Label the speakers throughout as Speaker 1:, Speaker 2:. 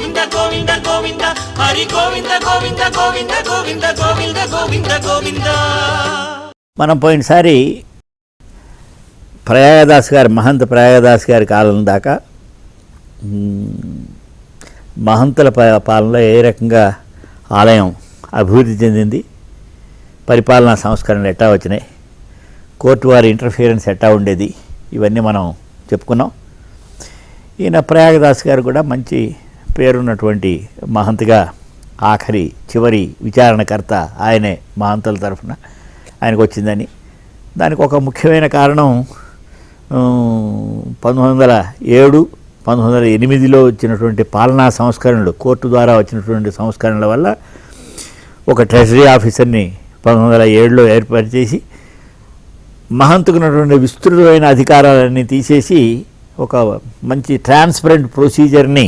Speaker 1: గోవింద గోవింద గోవింద హరి గోవింద గోవింద గోవింద గోవింద గోవింద గోవింద గోవింద.
Speaker 2: మనం పోయినసారి ప్రయాగదాస్ గారి మహంత ప్రయాగదాస్ గారి కాలం దాకా మహంతుల పాలనలో ఏ రకంగా ఆలయం అభివృద్ధి చెందింది, పరిపాలనా సంస్కరణలు ఎట్టా వచ్చినాయి, కోర్టు వారి ఇంటర్ఫియరెన్స్ ఎట్టా ఉండేది, ఇవన్నీ మనం చెప్పుకున్నాం. ఈయన ప్రయాగదాస్ గారు కూడా మంచి పేరున్నటువంటి మహంత్గా చివరి విచారణకర్త ఆయనే మహంతుల తరఫున ఆయనకు వచ్చిందని. దానికి ఒక ముఖ్యమైన కారణం 1907, 1908లో వచ్చినటువంటి పాలనా సంస్కరణలు, కోర్టు ద్వారా వచ్చినటువంటి సంస్కరణల వల్ల ఒక ట్రెజరీ ఆఫీసర్ని 1907లో ఏర్పాటు చేసి మహంతుకున్నటువంటి విస్తృతమైన అధికారాలన్నీ తీసేసి ఒక మంచి ట్రాన్స్పరెంట్ ప్రొసీజర్ని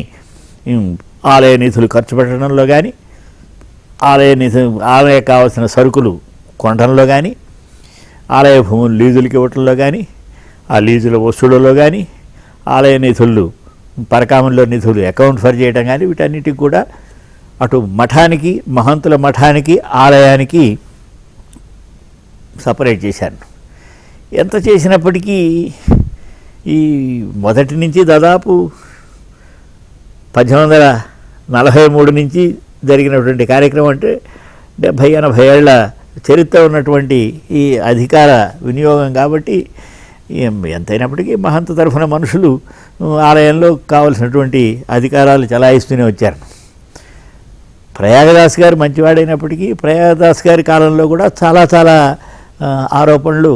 Speaker 2: ఆలయ నిధులు ఖర్చు పెట్టడంలో కానీ, ఆలయ కావాల్సిన సరుకులు కొనడంలో కానీ, ఆలయ భూములు లీజులకి ఇవ్వటంలో కానీ, ఆ లీజుల వసూళ్ళలో కానీ, ఆలయ నిధులు పరకామంలో నిధులు అకౌంట్ ఫర్ చేయడం కానీ, వీటన్నిటికి కూడా అటు మఠానికి, మహంతుల మఠానికి, ఆలయానికి సపరేట్ చేశాను. ఎంత చేసినప్పటికీ ఈ మొదటి నుంచి దాదాపు 1843 నుంచి జరిగినటువంటి కార్యక్రమం అంటే 70-80 ఏళ్ల చరిత్ర ఉన్నటువంటి ఈ అధికార వినియోగం కాబట్టి ఎంతైనప్పటికీ మహంత తరఫున మనుషులు ఆలయంలో కావలసినటువంటి అధికారాలు చలాయిస్తూనే వచ్చారు. ప్రయాగదాస్ గారు మంచివాడైనప్పటికీ ప్రయాగదాస్ గారి కాలంలో కూడా చాలా చాలా ఆరోపణలు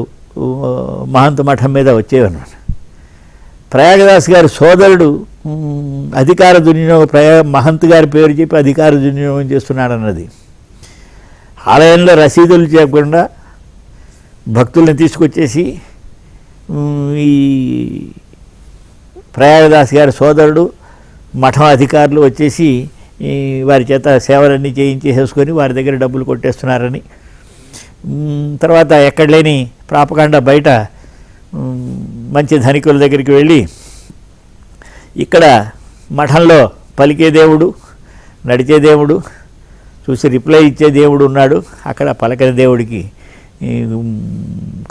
Speaker 2: మహంత మఠం మీద వచ్చేవన్నమాట. ప్రయాగదాస్ గారి సోదరుడు అధికార దుర్వినియోగం, మహంత్ గారి పేరు చెప్పి అధికార దుర్వినియోగం చేస్తున్నాడన్నది, ఆలయంలో రసీదులు చేయకుండా భక్తుల్ని తీసుకొచ్చేసి ఈ ప్రయాగదాస్ గారి సోదరుడు మఠం అధికారులు వచ్చేసి వారి చేత సేవలన్నీ చేయించేసుకొని వారి దగ్గర డబ్బులు కొట్టేస్తున్నారని, తర్వాత ఎక్కడ లేని ప్రాపకాండ బయట మంచి ధనికుల దగ్గరికి వెళ్ళి ఇక్కడ మఠంలో పలికే దేవుడు, నడిచే దేవుడు, చూసి రిప్లై ఇచ్చే దేవుడు ఉన్నాడు, అక్కడ పలకని దేవుడికి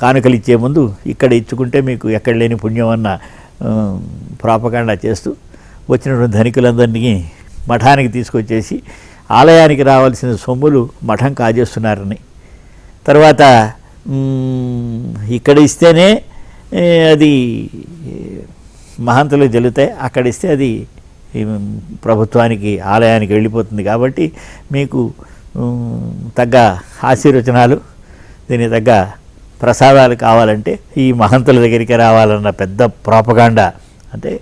Speaker 2: కానుకలు ఇచ్చే ముందు ఇక్కడ ఇచ్చుకుంటే మీకు ఎక్కడ లేని పుణ్యం అన్న ప్రాపకాండ చేస్తూ వచ్చినటువంటి ధనికులందరినీ మఠానికి తీసుకొచ్చేసి ఆలయానికి రావాల్సిన సొమ్ములు మఠం కాజేస్తున్నారని, తర్వాత ఇక్కడ ఇస్తేనే అది మహంతులకు చెల్లుతాయి, అక్కడ ఇస్తే అది ప్రభుత్వానికి, ఆలయానికి వెళ్ళిపోతుంది, కాబట్టి మీకు తగ్గ ఆశీర్వచనాలు, దీనికి తగ్గ ప్రసాదాలు కావాలంటే ఈ మహంతుల దగ్గరికి రావాలన్న పెద్ద ప్రాపగాండా. అంటే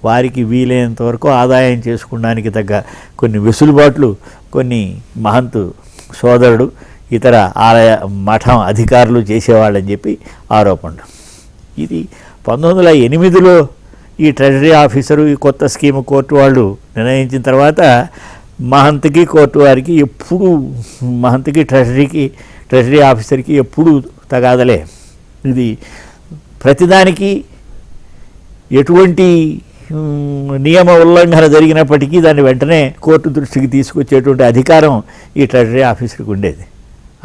Speaker 2: వారికి వీలైనంత వరకు ఆదాయం చేసుకోవడానికి తగ్గ కొన్ని వెసులుబాట్లు కొన్ని మహంతు సోదరుడు ఇతర ఆలయ మఠం అధికారులు చేసేవాళ్ళని చెప్పి ఆరోపణలు. ఇది 1908లో ఈ ట్రెజరీ ఆఫీసరు ఈ కొత్త స్కీము కోర్టు వాళ్ళు నిర్ణయించిన తర్వాత మహంత్కి కోర్టు వారికి ఎప్పుడు, మహంత్కి ట్రెజరీ ఆఫీసర్కి ఎప్పుడు తగాదలే. ఇది ప్రతిదానికి ఎటువంటి నియమ ఉల్లంఘన జరిగినప్పటికీ దాన్ని వెంటనే కోర్టు దృష్టికి తీసుకొచ్చేటువంటి అధికారం ఈ ట్రెజరీ ఆఫీసర్కి ఉండేది.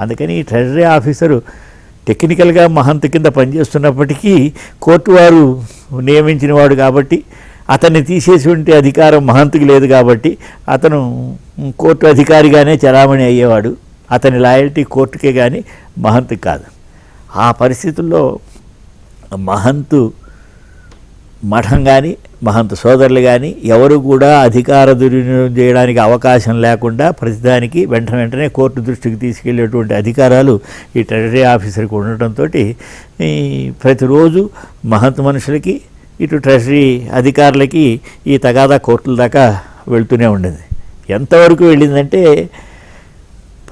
Speaker 2: అందుకని ఈ ట్రెజరీ ఆఫీసరు టెక్నికల్గా మహంత్ కింద పనిచేస్తున్నప్పటికీ కోర్టు వారు నియమించిన వాడు కాబట్టి అతన్ని తీసేటువంటి అధికారం మహంత్కి లేదు కాబట్టి అతను కోర్టు అధికారిగానే చలామణి అయ్యేవాడు. అతని లాయల్టీ కోర్టుకే కానీ మహంత్కి కాదు. ఆ పరిస్థితుల్లో మహంతు మఠం కానీ మహంతు సోదరులు కానీ ఎవరు కూడా అధికార దుర్వినియోగం చేయడానికి అవకాశం లేకుండా ప్రతిదానికి వెంటనే కోర్టు దృష్టికి తీసుకెళ్లేటువంటి అధికారాలు ఈ ట్రెజరీ ఆఫీసర్కి ఉండటంతో ప్రతిరోజు మహంతు మనుషులకి ఇటు ట్రెజరీ అధికారులకి ఈ తగాదా కోర్టుల దాకా వెళ్తూనే ఉండేది. ఎంతవరకు వెళ్ళిందంటే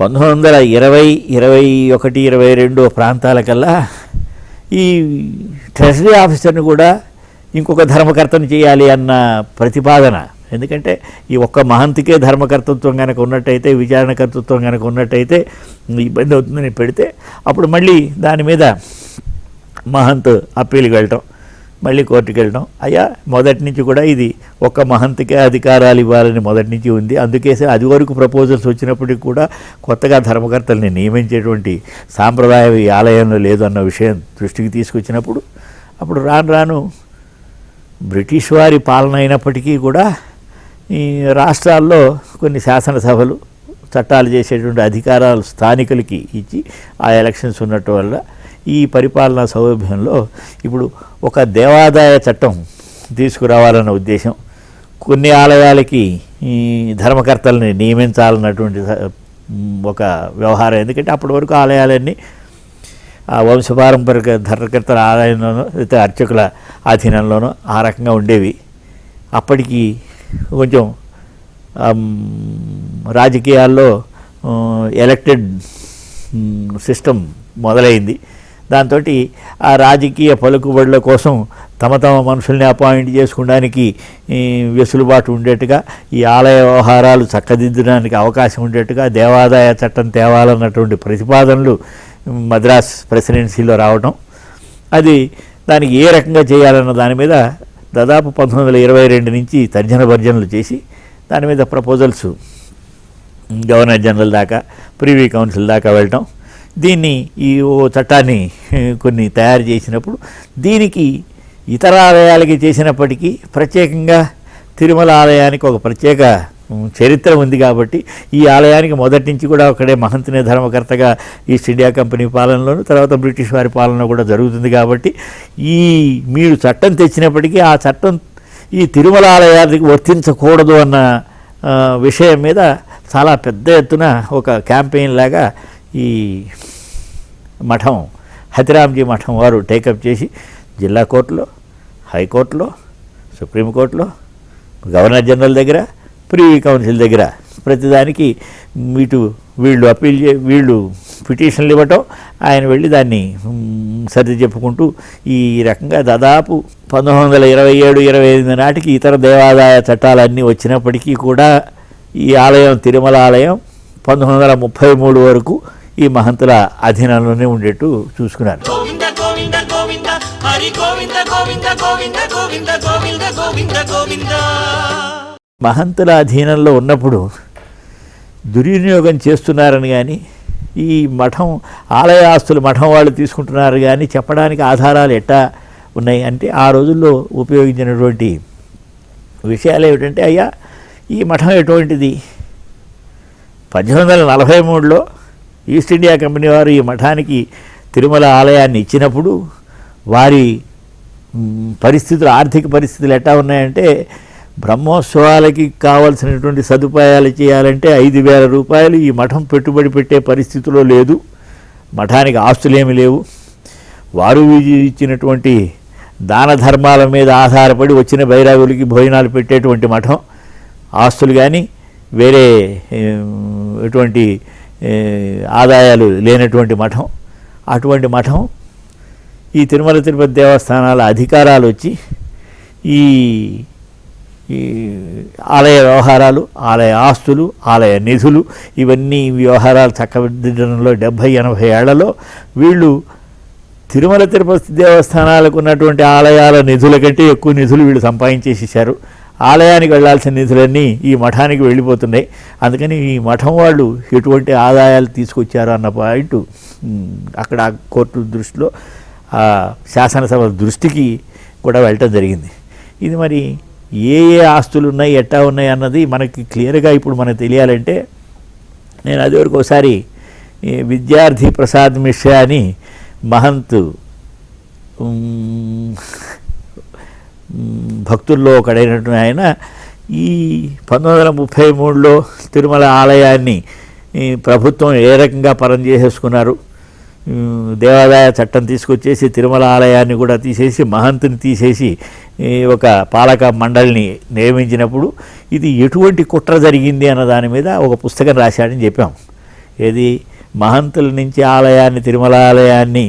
Speaker 2: 1920, 21, 22 ప్రాంతాలకల్లా ఈ ట్రెజరీ ఆఫీసర్ని కూడా ఇంకొక ధర్మకర్తను చేయాలి అన్న ప్రతిపాదన. ఎందుకంటే ఈ ఒక్క మహంతికే ధర్మకర్తృత్వం కనుక ఉన్నట్టయితే, విచారణకర్తృత్వం కనుక ఉన్నట్టయితే ఇబ్బంది అవుతుందని పెడితే అప్పుడు మళ్ళీ దాని మీద మహంత్ అప్పీల్కి వెళ్ళటం, మళ్ళీ కోర్టుకు వెళ్ళడం, అయ్యా మొదటి నుంచి కూడా ఇది ఒక్క మహంత్కే అధికారాలు ఇవ్వాలని మొదటి నుంచి ఉంది, అందుకేసే అది వరకు ప్రపోజల్స్ వచ్చినప్పటికీ కూడా కొత్తగా ధర్మకర్తల్ని నియమించేటువంటి సాంప్రదాయం ఈ ఆలయంలో లేదు అన్న విషయం దృష్టికి తీసుకొచ్చినప్పుడు అప్పుడు రాను రాను బ్రిటిష్ వారి పాలన అయినప్పటికీ కూడా ఈ రాష్ట్రాల్లో కొన్ని శాసనసభలు చట్టాలు చేసేటువంటి అధికారాలు స్థానికులకి ఇచ్చి ఆ ఎలక్షన్స్ ఉన్నట్టు వల్ల ఈ పరిపాలనా సౌలభ్యంలో ఇప్పుడు ఒక దేవాదాయ చట్టం తీసుకురావాలన్న ఉద్దేశం, కొన్ని ఆలయాలకి ఈ ధర్మకర్తల్ని నియమించాలన్నటువంటి ఒక వ్యవహారం. ఎందుకంటే అప్పటి వరకు ఆలయాలన్నీ ఆ వంశపారంపరిక ధర్మకర్తల ఆలయంలోనో లేకపోతే అర్చకుల అధీనంలోనో ఆ రకంగా ఉండేవి. అప్పటికి కొంచెం రాజకీయాల్లో ఎలక్టెడ్ సిస్టమ్ మొదలైంది. దాంతో ఆ రాజకీయ పలుకుబడుల కోసం తమ మనుషుల్ని అపాయింట్ చేసుకోవడానికి వెసులుబాటు ఉండేట్టుగా, ఈ ఆలయ వ్యవహారాలు చక్కదిద్దడానికి అవకాశం ఉండేట్టుగా దేవాదాయ చట్టం తేవాలన్నటువంటి ప్రతిపాదనలు మద్రాస్ ప్రెసిడెన్సీలో రావడం, అది దానికి ఏ రకంగా చేయాలన్న దాని మీద దాదాపు 1922 నుంచి తర్జన భర్జనలు చేసి దాని మీద ప్రపోజల్స్ గవర్నర్ జనరల్ దాకా, ప్రివీ కౌన్సిల్ దాకా వెళ్ళటం, దీన్ని ఈ చట్టాన్ని కొన్ని తయారు చేసినప్పుడు దీనికి ఇతర ఆలయాలకి చేసినప్పటికీ ప్రత్యేకంగా తిరుమల ఆలయానికి ఒక ప్రత్యేక చరిత్ర ఉంది. కాబట్టి ఈ ఆలయానికి మొదటి నుంచి కూడా ఒకడే మహంతునే ధర్మకర్తగా ఈస్ట్ ఇండియా కంపెనీ పాలనలోను తర్వాత బ్రిటిష్ వారి పాలన కూడా జరుగుతుంది. కాబట్టి ఈ మీరు చట్టం తెచ్చినప్పటికీ ఆ చట్టం ఈ తిరుమల ఆలయానికి వర్తించకూడదు అన్న విషయం మీద చాలా పెద్ద ఎత్తున ఒక క్యాంపెయిన్ లాగా ఈ మఠం హతిరాంజీ మఠం వారు టేకప్ చేసి జిల్లా కోర్టులో, హైకోర్టులో, సుప్రీంకోర్టులో, గవర్నర్ జనరల్ దగ్గర, ప్రివీ కౌన్సిల్ దగ్గర ప్రతిదానికి వీళ్ళు పిటిషన్లు ఇవ్వటం, ఆయన వెళ్ళి దాన్ని సర్ది చెప్పుకుంటూ ఈ రకంగా దాదాపు 1927-28 నాటికి ఇతర దేవాదాయ చట్టాలన్నీ వచ్చినప్పటికీ కూడా ఈ ఆలయం తిరుమల ఆలయం 1933 వరకు ఈ మహంతుల అధీనంలోనే ఉండేట్టు చూసుకున్నారు.
Speaker 1: గోవింద గోవింద గోవింద హరి గోవింద గోవింద గోవింద గోవింద గోవింద గోవింద గోవింద.
Speaker 2: మహంతుల అధీనంలో ఉన్నప్పుడు దుర్వినియోగం చేస్తున్నారని కానీ, ఈ మఠం ఆలయ ఆస్తులు మఠం వాళ్ళు తీసుకుంటున్నారు కానీ చెప్పడానికి ఆధారాలు ఎట్టా ఉన్నాయి అంటే ఆ రోజుల్లో ఉపయోగించినటువంటి విషయాలు ఏమిటంటే, అయ్యా ఈ మఠం ఎటువంటిది, 1843లో ఈస్ట్ ఇండియా కంపెనీ వారు ఈ మఠానికి తిరుమల ఆలయాన్ని ఇచ్చినప్పుడు వారి పరిస్థితులు, ఆర్థిక పరిస్థితులు ఎట్టా ఉన్నాయంటే, బ్రహ్మోత్సవాలకి కావాల్సినటువంటి సదుపాయాలు చేయాలంటే 5,000 రూపాయలు ఈ మఠం పెట్టుబడి పెట్టే పరిస్థితిలో లేదు, మఠానికి ఆస్తులేమి లేవు, వారు ఇచ్చినటువంటి దాన ధర్మాల మీద ఆధారపడి వచ్చిన బైరాగులకి భోజనాలు పెట్టేటువంటి మఠం, ఆస్తులు కానీ వేరే ఎటువంటి ఆదాయాలు లేనటువంటి మఠం. అటువంటి మఠం ఈ తిరుమల తిరుపతి దేవస్థానాల అధికారాలు వచ్చి ఈ ఆలయ వ్యవహారాలు, ఆలయ ఆస్తులు, ఆలయ నిధులు, ఇవన్నీ వ్యవహారాలు చక్కదిద్దడంలో 70-80 ఏళ్లలో వీళ్ళు తిరుమల తిరుపతి దేవస్థానాలకు ఉన్నటువంటి ఆలయాల నిధుల కంటే ఎక్కువ నిధులు వీళ్ళు సంపాదించేసేసారు. ఆలయానికి వెళ్లాల్సిన నిధులన్నీ ఈ మఠానికి వెళ్ళిపోతున్నాయి. అందుకని ఈ మఠం వాళ్ళు ఎటువంటి ఆదాయాలు తీసుకొచ్చారు అన్న పాయింట్ అక్కడ కోర్టు దృష్టిలో, శాసనసభ దృష్టికి కూడా వెళ్ళటం జరిగింది. ఇది మరి ఏ ఆస్తులు ఉన్నాయి, ఎట్టా ఉన్నాయి అన్నది మనకి క్లియర్గా ఇప్పుడు మనకు తెలియాలంటే, నేను అది వరకు ఒకసారి విద్యార్థి ప్రసాద్ మిశ్రా అని మహంత్ భక్తుల్లో ఒకడైనటువంటి ఆయన ఈ 1933లో తిరుమల ఆలయాన్ని ప్రభుత్వం ఏ రకంగా పరం చేసేసుకున్నారు, దేవాదాయ చట్టం తీసుకొచ్చేసి తిరుమల ఆలయాన్ని కూడా తీసేసి మహంతుని తీసేసి ఒక పాలక మండలిని నియమించినప్పుడు ఇది ఎటువంటి కుట్ర జరిగింది అన్న దాని మీద ఒక పుస్తకం రాశాడని చెప్పాం. ఏది మహంతుల నుంచి ఆలయాన్ని, తిరుమల ఆలయాన్ని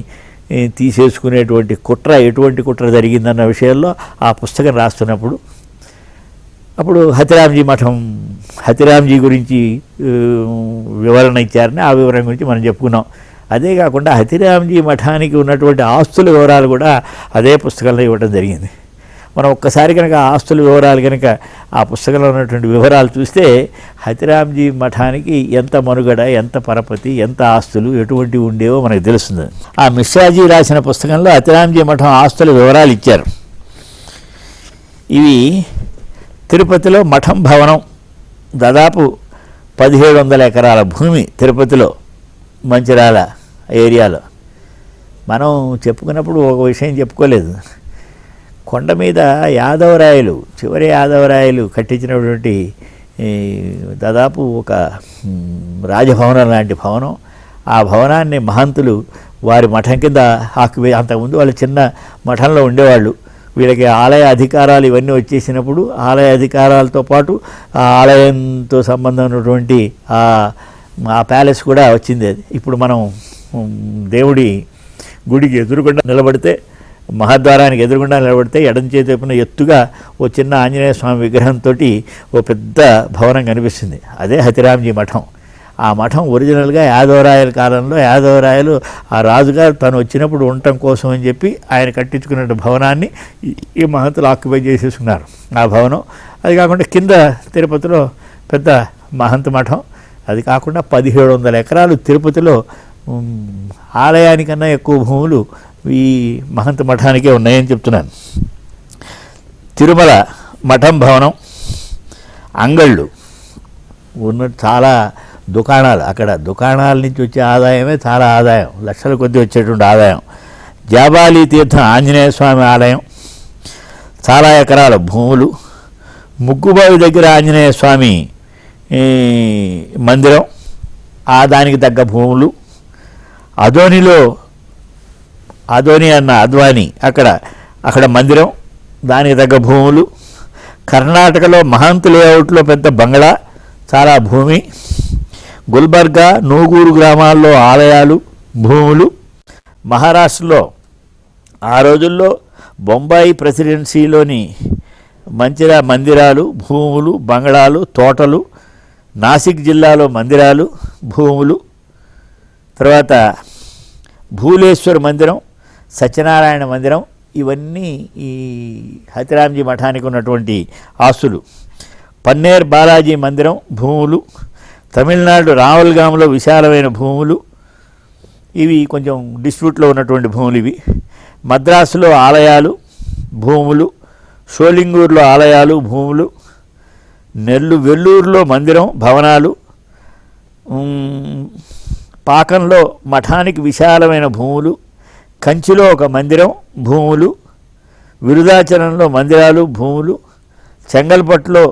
Speaker 2: తీసేసుకునేటువంటి కుట్ర, ఎటువంటి కుట్ర జరిగిందన్న విషయంలో ఆ పుస్తకం రాస్తున్నప్పుడు అప్పుడు హతిరాంజీ మఠం, హతిరాంజీ గురించి వివరణ ఇచ్చారని ఆ వివరణ గురించి మనం చెప్పుకున్నాం. అదే కాకుండా హతిరామ్జీ మఠానికి ఉన్నటువంటి ఆస్తుల వివరాలు కూడా అదే పుస్తకంలో ఇవ్వడం జరిగింది. మనం ఒక్కసారి కనుక ఆస్తుల వివరాలు కనుక ఆ పుస్తకంలో ఉన్నటువంటి వివరాలు చూస్తే హతిరామ్జీ మఠానికి ఎంత మనుగడ, ఎంత పరపతి, ఎంత ఆస్తులు ఎటువంటి ఉండేవో మనకు తెలుస్తుంది. ఆ మిశ్రాజీ రాసిన పుస్తకంలో హతిరామ్జీ మఠం ఆస్తుల వివరాలు ఇచ్చారు. ఇవి తిరుపతిలో మఠం భవనం దాదాపు 1700 ఎకరాల భూమి తిరుపతిలో మంచిర్యాల ఏరియాలో. మనం చెప్పుకున్నప్పుడు ఒక విషయం చెప్పుకోలేదు. కొండ మీద యాదవరాయలు, చివరి యాదవరాయలు కట్టించినటువంటి దాదాపు ఒక రాజభవనం లాంటి భవనం. ఆ భవనాన్ని మహంతులు వారి మఠం కింద అంతకుముందు వాళ్ళు చిన్న మఠంలో ఉండేవాళ్ళు. వీళ్ళకి ఆలయ అధికారాలు ఇవన్నీ వచ్చేసినప్పుడు ఆలయ అధికారాలతో పాటు ఆ ఆలయంతో సంబంధం ఉన్నటువంటి ఆ ప్యాలెస్ కూడా వచ్చింది. అది ఇప్పుడు మనం దేవుడి గుడికి ఎదురుగుండా నిలబడితే, మహాద్వారానికి ఎదురుగుండా నిలబడితే ఎడం చేతి వైపున ఎత్తుగా ఓ చిన్న ఆంజనేయ స్వామి విగ్రహంతో ఓ పెద్ద భవనం కనిపిస్తుంది. అదే హతిరామ్జీ మఠం. ఆ మఠం ఒరిజినల్గా యాదవరాయల కాలంలో యాదవరాయలు ఆ రాజుగారు తను వచ్చినప్పుడు ఉండటం కోసం అని చెప్పి ఆయన కట్టించుకున్న భవనాన్ని ఈ మహంతులు ఆక్యుపై చేసేసుకున్నారు ఆ భవనం. అది కాకుండా కింద తిరుపతిలో పెద్ద మహంత మఠం. అది కాకుండా 1700 ఎకరాలు తిరుపతిలో ఆలయానికన్నా ఎక్కువ భూములు ఈ మహంత మఠానికే ఉన్నాయని చెప్తున్నాను. తిరుమల మఠం భవనం, అంగళ్ళు ఉన్న చాలా దుకాణాలు, అక్కడ దుకాణాల నుంచి వచ్చే ఆదాయమే చాలా ఆదాయం, లక్షల కొద్దీ వచ్చేటువంటి ఆదాయం. జాబాలి తీర్థం ఆంజనేయ స్వామి ఆలయం, చాలా ఎకరాల భూములు, ముగ్గుబావి దగ్గర ఆంజనేయ స్వామి మందిరం, దానికి తగ్గ భూములు, అదోనిలో అద్వాని అక్కడ మందిరం, దానికి తగ్గ భూములు, కర్ణాటకలో మహంత్ లేఅవుట్లో పెద్ద బంగ్లా, చాలా భూమి, గుల్బర్గా నూగూరు గ్రామాల్లో ఆలయాలు, భూములు, మహారాష్ట్రలో ఆ రోజుల్లో బొంబాయి ప్రెసిడెన్సీలోని మందిరాలు, భూములు, బంగ్లాలు, తోటలు, నాసిక్ జిల్లాలో మందిరాలు, భూములు, తర్వాత భూలేశ్వర్ మందిరం, సత్యనారాయణ మందిరం, ఇవన్నీ ఈ హతిరామ్జీ మఠానికి ఉన్నటువంటి ఆస్తులు. పన్నేర్ బాలాజీ మందిరం, భూములు, తమిళనాడు రావల్గాంలో విశాలమైన భూములు, ఇవి కొంచెం డిస్ప్యూట్లో ఉన్నటువంటి భూములు ఇవి. మద్రాసులో ఆలయాలు, భూములు, షోలింగూరులో ఆలయాలు, భూములు, వెల్లూరులో మందిరం, భవనాలు, పాకంలో మఠానికి విశాలమైన భూములు, కంచిలో ఒక మందిరం, భూములు, విరుదాచలంలో మందిరాలు, భూములు, చెంగల్పట్టులో,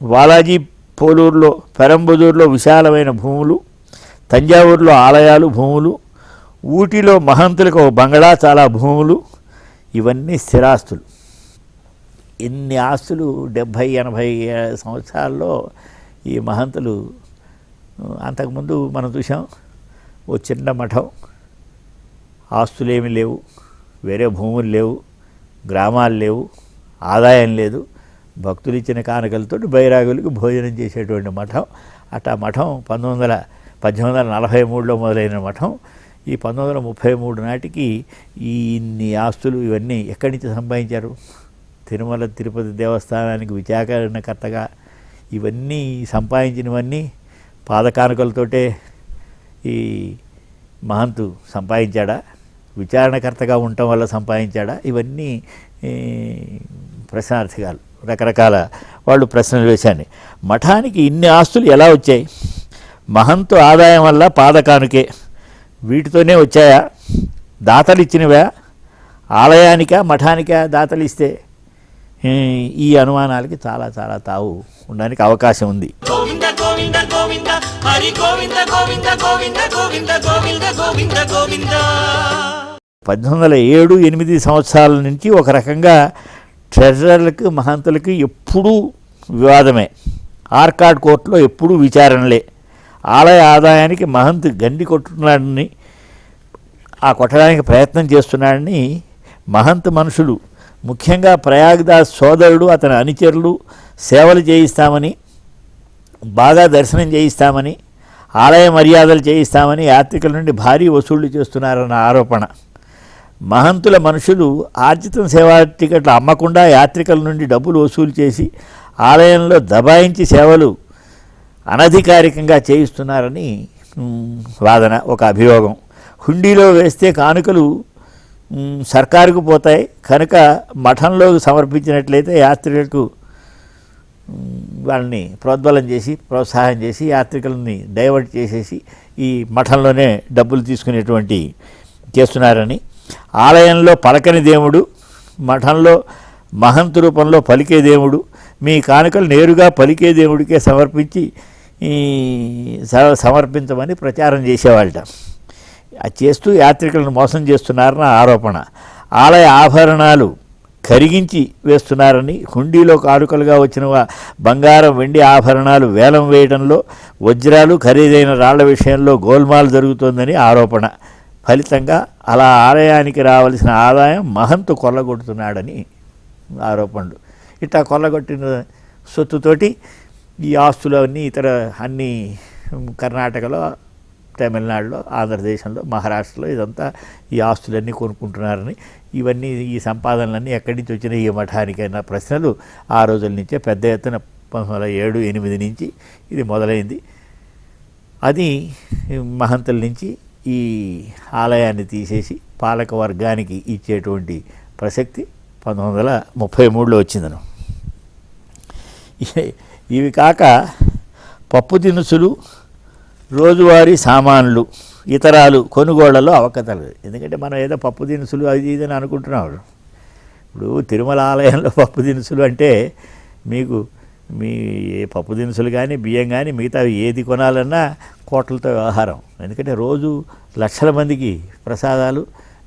Speaker 2: బాలాజీ పోలూరులో, పెరంబదూరులో విశాలమైన భూములు, తంజావూరులో ఆలయాలు, భూములు, ఊటీలో మహంతులకు ఒక బంగ్లా, చాలా భూములు, ఇవన్నీ స్థిరాస్తులు. ఇన్ని ఆస్తులు 70-80 సంవత్సరాల్లో ఈ మహంతులు. అంతకుముందు మనం చూసాం ఓ చిన్న మఠం, ఆస్తులేమీ లేవు, వేరే భూములు లేవు, గ్రామాలు లేవు, ఆదాయం లేదు, భక్తులు ఇచ్చిన కానుకలతో బైరాగులకు భోజనం చేసేటువంటి మఠం. అట్టా మఠం 1843లో మొదలైన మఠం ఈ 1933 నాటికి ఈ ఇన్ని ఆస్తులు ఇవన్నీ ఎక్కడి నుంచి సంపాదించారు? తిరుమల తిరుపతి దేవస్థానానికి విచారణకర్తగా ఇవన్నీ సంపాదించినవన్నీ పాదకానుకలతోటే ఈ మహంతు సంపాదించాడా? విచారణకర్తగా ఉండటం వల్ల సంపాదించాడా? ఇవన్నీ ప్రశ్నార్థకాలు. రకరకాల వాళ్ళు ప్రశ్నలు వేశాను. మఠానికి ఇన్ని ఆస్తులు ఎలా వచ్చాయి? మహంతు ఆదాయం వల్ల పాదకానుకే, వీటితోనే వచ్చాయా? దాతలు ఇచ్చినవా? ఆలయానికా మఠానికా దాతలు ఇస్తే? ఈ అనుమానాలకి చాలా చాలా తావు ఉండడానికి అవకాశం ఉంది.
Speaker 1: గోవింద గోవింద గోవింద హరి గోవింద గోవింద గోవింద గోవింద గోవింద గోవింద గోవింద
Speaker 2: 1807-8 సంవత్సరాల నుంచి ఒక రకంగా ట్రెజరర్లకు మహంతులకి ఎప్పుడూ వివాదమే. ఆర్కాడ్ కోర్టులో ఎప్పుడూ విచారణలే. ఆలయ ఆదాయానికి మహంతు గండి కొట్టున్నాడని, ఆ కొట్టడానికి ప్రయత్నం చేస్తున్నాడని మహంత్ మనుషులు, ముఖ్యంగా ప్రయాగ్దాస్ సోదరుడు, అతని అనుచరులు సేవలు చేయిస్తామని, బాగా దర్శనం చేయిస్తామని, ఆలయ మర్యాదలు చేయిస్తామని యాత్రికుల నుండి భారీ వసూళ్లు చేస్తున్నారన్న ఆరోపణ. మహంతుల మనుషులు ఆర్జితం సేవా టికెట్లు అమ్మకుండా యాత్రికుల నుండి డబ్బులు వసూలు చేసి ఆలయంలో దబాయించి సేవలు అనధికారికంగా చేయిస్తున్నారని వాదన, ఒక అభియోగం. హుండీలో వేస్తే కానుకలు సర్కారుకు పోతాయి కనుక మఠంలో సమర్పించినట్లయితే యాత్రికులకు వాళ్ళని ప్రోద్బలం చేసి ప్రోత్సాహం చేసి యాత్రికులని డైవర్ట్ చేసేసి ఈ మఠంలోనే డబ్బులు తీసుకునేటువంటి చేస్తున్నారని, ఆలయంలో పలకని దేవుడు, మఠంలో మహంతు రూపంలో పలికే దేవుడు, మీ కానుకలు నేరుగా పలికే దేవుడికే సమర్పించమని ప్రచారం చేసేవాళ్ళట. అది చేస్తూ యాత్రికులను మోసం చేస్తున్నారన్న ఆరోపణ. ఆలయ ఆభరణాలు కరిగించి వేస్తున్నారని, హుండీలో కానుకలుగా వచ్చిన బంగారం వెండి ఆభరణాలు వేలం వేయడంలో, వజ్రాలు ఖరీదైన రాళ్ల విషయంలో గోల్మాల్ జరుగుతోందని ఆరోపణ. ఫలితంగా అలా ఆలయానికి రావాల్సిన ఆదాయం మహంతు కొల్లగొడుతున్నాడని ఆరోపణలు. ఇట్లా కొల్లగొట్టిన సొత్తుతోటి ఈ ఆస్తులు అన్నీ ఇతర అన్ని కర్ణాటకలో, తమిళనాడులో, ఆంధ్రదేశంలో, మహారాష్ట్రలో ఇదంతా ఈ ఆస్తులన్నీ కొనుక్కుంటున్నారని, ఇవన్నీ ఈ సంపాదనలన్నీ ఎక్కడి నుంచి వచ్చినాయి ఈ మఠానికి అన్న ప్రశ్నలు ఆ రోజుల నుంచే పెద్ద ఎత్తున 1907-8 నుంచి ఇది మొదలైంది. అది మహంతుల నుంచి ఈ ఆలయాన్ని తీసేసి పాలక వర్గానికి ఇచ్చేటువంటి ప్రసక్తి 1933లో వచ్చిందను. ఇవి కాక పప్పు దినుసులు, రోజువారీ సామాన్లు, ఇతరాలు కొనుగోళ్లలో అవకతలు. ఎందుకంటే మనం ఏదో పప్పు దినుసులు అది ఇదని అనుకుంటున్నాం. ఇప్పుడు తిరుమల ఆలయంలో పప్పు దినుసులు అంటే మీకు మీ పప్పు దినుసులు కానీ బియ్యం కానీ మిగతా ఏది కొనాలన్నా కోట్లతో వ్యవహారం. ఎందుకంటే రోజు లక్షల మందికి ప్రసాదాలు,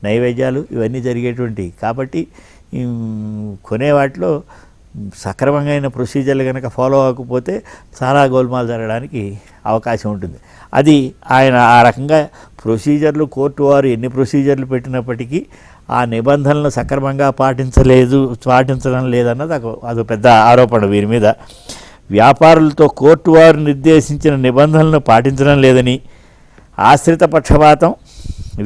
Speaker 2: నైవేద్యాలు ఇవన్నీ జరిగేటువంటి కాబట్టి కొనే వాటిలో సక్రమంగా ప్రొసీజర్లు కనుక ఫాలో అవ్వకపోతే చాలా గోల్మాల్ జరగడానికి అవకాశం ఉంటుంది. అది ఆయన ఆ రకంగా ప్రొసీజర్లు, కోర్టు వారు ఎన్ని ప్రొసీజర్లు పెట్టినప్పటికీ ఆ నిబంధనలను సక్రమంగా పాటించడం లేదన్నది అది పెద్ద ఆరోపణ వీరి మీద. వ్యాపారులతో కోర్టు వారు నిర్దేశించిన నిబంధనలను పాటించడం లేదని, ఆశ్రిత పక్షపాతం,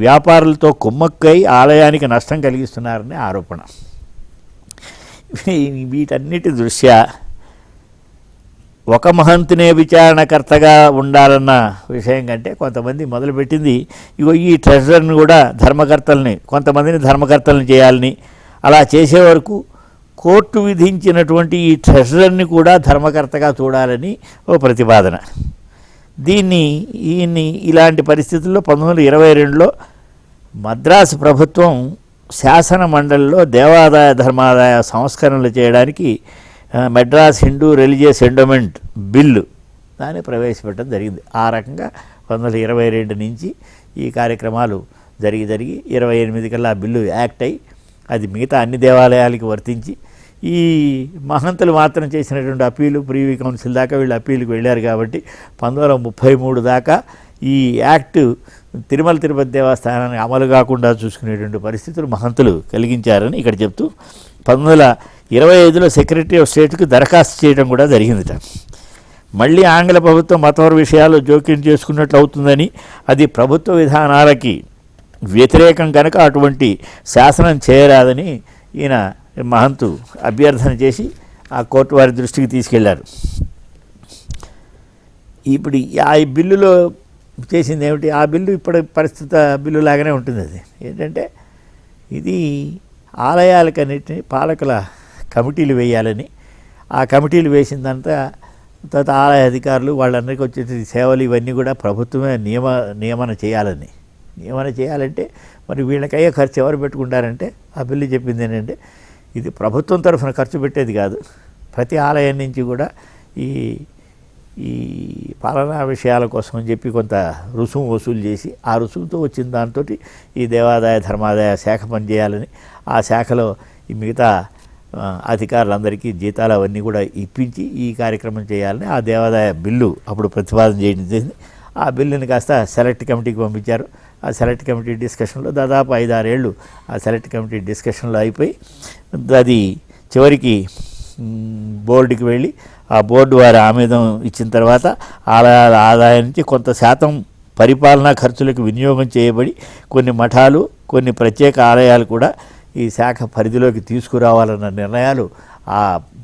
Speaker 2: వ్యాపారులతో కుమ్మక్కై ఆలయానికి నష్టం కలిగిస్తున్నారని ఆరోపణ. వీటన్నిటి దృష్ట్యా ఒక మహంతునే విచారణకర్తగా ఉండాలన్న విషయం కంటే కొంతమంది మొదలుపెట్టింది ఇగో ఈ ట్రెజరర్ని కూడా కొంతమందిని ధర్మకర్తల్ని చేయాలని, అలా చేసే వరకు కోర్టు విధించినటువంటి ఈ ట్రెజరర్ని కూడా ధర్మకర్తగా చూడాలని ఓ ప్రతిపాదన. ఈయన్ని ఇలాంటి పరిస్థితుల్లో 1922లో మద్రాసు ప్రభుత్వం శాసన మండలిలో దేవాదాయ ధర్మాదాయ సంస్కరణలు చేయడానికి Madras Hindu religious endowment bill దాన్ని ప్రవేశపెట్టడం జరిగింది. ఆ రకంగా 1922 నుంచి ఈ కార్యక్రమాలు జరిగి 28 కల్లా ఆ బిల్లు యాక్ట్ అయ్యి అది మిగతా అన్ని దేవాలయాలకి వర్తించి, ఈ మహంతులు మాత్రం చేసినటువంటి అప్పీలు ప్రీవీ కౌన్సిల్ దాకా వీళ్ళు అప్పీలుకి వెళ్ళారు కాబట్టి 1933 దాకా ఈ యాక్ట్ తిరుమల తిరుపతి దేవస్థానానికి అమలు కాకుండా చూసుకునేటువంటి పరిస్థితులు మహంతులు కలిగించారని ఇక్కడ చెప్తూ 1925లో సెక్రటరీ ఆఫ్ స్టేట్కి దరఖాస్తు చేయడం కూడా జరిగిందిట. మళ్ళీ ఆంగ్ల ప్రభుత్వం మతపర విషయాల్లో జోక్యం చేసుకున్నట్లు అవుతుందని, అది ప్రభుత్వ విధానాలకి వ్యతిరేకం కనుక అటువంటి శాసనం చేయరాదని ఈయన మహంతు అభ్యర్థన చేసి ఆ కోర్టు వారి దృష్టికి తీసుకెళ్లారు. ఇప్పుడు ఆ బిల్లులో చేసింది ఏమిటి? ఆ బిల్లు ఇప్పుడు పరిస్థితి బిల్లు లాగానే ఉంటుంది. అది ఏంటంటే ఇది ఆలయాలకన్నిటిని పాలకుల కమిటీలు వేయాలని, ఆ కమిటీలు వేసిందంతా తర్వాత ఆలయ అధికారులు వాళ్ళందరికీ వచ్చేసి సేవలు ఇవన్నీ కూడా ప్రభుత్వమే నియమన చేయాలంటే మరి వీళ్ళకయ్యే ఖర్చు ఎవరు పెట్టుకుంటారంటే ఆ బిల్లు చెప్పింది ఏంటంటే ఇది ప్రభుత్వం తరఫున ఖర్చు పెట్టేది కాదు, ప్రతి ఆలయం నుంచి కూడా ఈ పాలనా విషయాల కోసం అని చెప్పి కొంత రుసుము వసూలు చేసి ఆ రుసుముతో వచ్చిన దాంతో ఈ దేవాదాయ ధర్మాదాయ శాఖ పనిచేయాలని, ఆ శాఖలో ఈ మిగతా అధికారులందరికీ జీతాలు అవన్నీ కూడా ఇప్పించి ఈ కార్యక్రమం చేయాలని ఆ దేవాదాయ బిల్లు అప్పుడు ప్రతిపాదన చేయడం జరిగింది. ఆ బిల్లుని కాస్త సెలెక్ట్ కమిటీకి పంపించారు. ఆ సెలెక్ట్ కమిటీ డిస్కషన్లో దాదాపు 5-6 ఏళ్ళు ఆ సెలెక్ట్ కమిటీ డిస్కషన్లో అయిపోయి అది చివరికి బోర్డుకి వెళ్ళి ఆ బోర్డు వారి ఆమోదం ఇచ్చిన తర్వాత ఆలయాల ఆదాయం నుంచి కొంత శాతం పరిపాలనా ఖర్చులకు వినియోగం చేయబడి కొన్ని మఠాలు కొన్ని ప్రత్యేక ఆలయాలు కూడా ఈ శాఖ పరిధిలోకి తీసుకురావాలన్న నిర్ణయాలు ఆ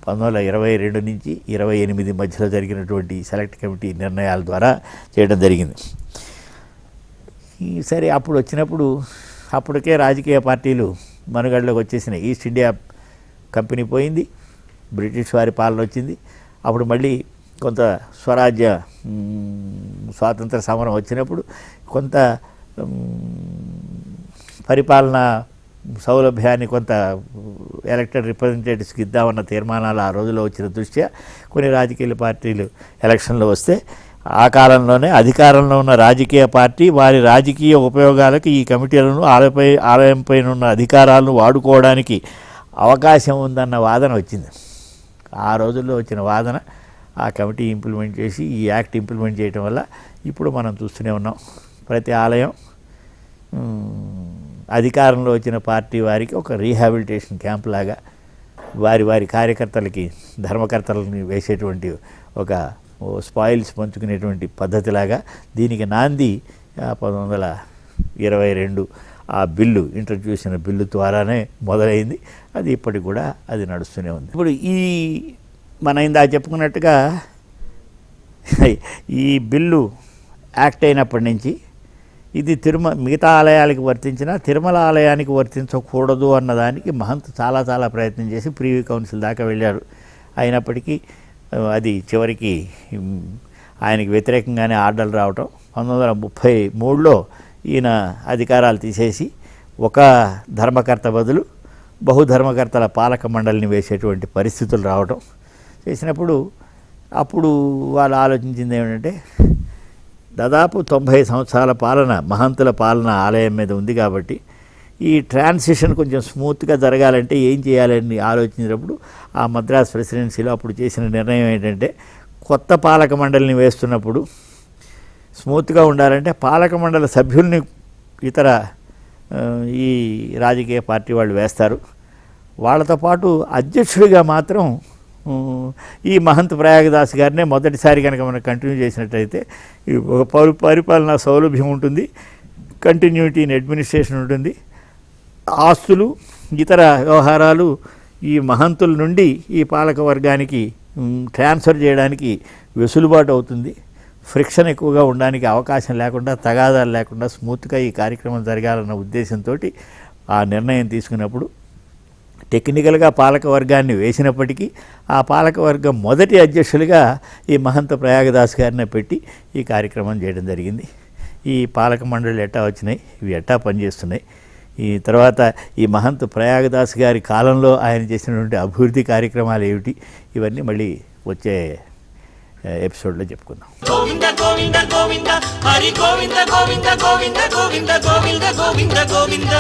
Speaker 2: 1922 నుంచి 28 మధ్యలో జరిగినటువంటి సెలెక్ట్ కమిటీ నిర్ణయాల ద్వారా చేయడం జరిగింది. సరే అప్పుడు వచ్చినప్పుడు అప్పటికే రాజకీయ పార్టీలు మనుగడలోకి వచ్చేసినాయి. ఈస్ట్ ఇండియా కంపెనీ పోయింది, బ్రిటిష్ వారి పాలన వచ్చింది. అప్పుడు మళ్ళీ కొంత స్వరాజ్య స్వాతంత్ర సమరం వచ్చినప్పుడు కొంత పరిపాలన సౌలభ్యాన్ని కొంత ఎలక్టెడ్ రిప్రజెంటేటివ్స్కి ఇద్దామన్న తీర్మానాలు ఆ రోజుల్లో వచ్చిన దృష్ట్యా కొన్ని రాజకీయ పార్టీలు ఎలక్షన్లో వస్తే ఆ కాలంలోనే అధికారంలో ఉన్న రాజకీయ పార్టీ వారి రాజకీయ ఉపయోగాలకు ఈ కమిటీలను ఆలయంపై ఉన్న అధికారాలను వాడుకోవడానికి అవకాశం ఉందన్న వాదన వచ్చింది. ఆ రోజుల్లో వచ్చిన వాదన ఆ కమిటీ ఇంప్లిమెంట్ చేసి ఈ యాక్ట్ ఇంప్లిమెంట్ చేయడం వల్ల ఇప్పుడు మనం చూస్తూనే ఉన్నాం. ప్రతి ఆలయం అధికారంలో వచ్చిన పార్టీ వారికి ఒక రీహాబిలిటేషన్ క్యాంప్ లాగా వారి కార్యకర్తలకి ధర్మకర్తలని వేసేటువంటి ఒక స్పాయిల్స్ పంచుకునేటువంటి పద్ధతిలాగా దీనికి నాంది 1922 ఆ బిల్లు ఇంట్రడ్యూస్ అయిన బిల్లు ద్వారానే మొదలైంది. అది ఇప్పటికి కూడా అది నడుస్తూనే ఉంది. ఇప్పుడు ఈ మన ఇందాక చెప్పుకున్నట్టుగా ఈ బిల్లు యాక్ట్ అయినప్పటి నుంచి ఇది మిగతా ఆలయాలకు వర్తించిన తిరుమల ఆలయానికి వర్తించకూడదు అన్నదానికి మహంత్ చాలా ప్రయత్నం చేసి ప్రీవీ కౌన్సిల్ దాకా వెళ్ళారు. అయినప్పటికీ అది చివరికి ఆయనకి వ్యతిరేకంగానే ఆర్డర్లు రావటం 1933లో ఈయన అధికారాలు తీసేసి ఒక ధర్మకర్త బదులు బహుధర్మకర్తల పాలక మండలిని వేసేటువంటి పరిస్థితులు రావటం చేసినప్పుడు అప్పుడు వాళ్ళు ఆలోచించింది ఏమిటంటే దాదాపు 90 సంవత్సరాల పాలన మహంతుల పాలన ఆలయం మీద ఉంది కాబట్టి ఈ ట్రాన్సిషన్ కొంచెం స్మూత్గా జరగాలంటే ఏం చేయాలని ఆలోచించినప్పుడు ఆ మద్రాస్ ప్రెసిడెన్సీలో అప్పుడు చేసిన నిర్ణయం ఏంటంటే కొత్త పాలక మండలిని వేస్తున్నప్పుడు స్మూత్గా ఉండాలంటే పాలక మండలి సభ్యుల్ని ఇతర ఈ రాజకీయ పార్టీ వాళ్ళు వేస్తారు. వాళ్ళతో పాటు అధ్యక్షుడిగా మాత్రం ఈ మహంత్ ప్రయాగదాస్ గారినే మొదటిసారి కనుక మనం కంటిన్యూ చేసినట్టయితే ఒక పరిపాలనా సౌలభ్యం ఉంటుంది, కంటిన్యూటీ ఇన్ అడ్మినిస్ట్రేషన్ ఉంటుంది, ఆస్తులు ఇతర వ్యవహారాలు ఈ మహంతుల నుండి ఈ పాలక వర్గానికి ట్రాన్స్ఫర్ చేయడానికి వెసులుబాటు అవుతుంది, ఫ్రిక్షన్ ఎక్కువగా ఉండడానికి అవకాశం లేకుండా తగాదాలు లేకుండా స్మూత్గా ఈ కార్యక్రమం జరగాలన్న ఉద్దేశంతో ఆ నిర్ణయం తీసుకున్నప్పుడు టెక్నికల్గా పాలక వర్గాన్ని వేసినప్పటికీ ఆ పాలక వర్గం మొదటి అధ్యక్షులుగా ఈ మహంత ప్రయాగదాస్ గారిని పెట్టి ఈ కార్యక్రమం చేయడం జరిగింది. ఈ పాలక మండలి ఎట్టా వచ్చినాయి, ఇవి ఎట్టా పనిచేస్తున్నాయి, ఈ తర్వాత ఈ మహంత్ ప్రయాగదాస్ గారి కాలంలో ఆయన చేసినటువంటి అభివృద్ధి కార్యక్రమాలు ఏమిటి, ఇవన్నీ మళ్ళీ వచ్చే ఎపిసోడ్లో చెప్పుకుందాం.
Speaker 1: గోవింద గోవింద గోవింద హరి గోవింద గోవింద గోవింద గోవింద గోవింద గోవింద గోవింద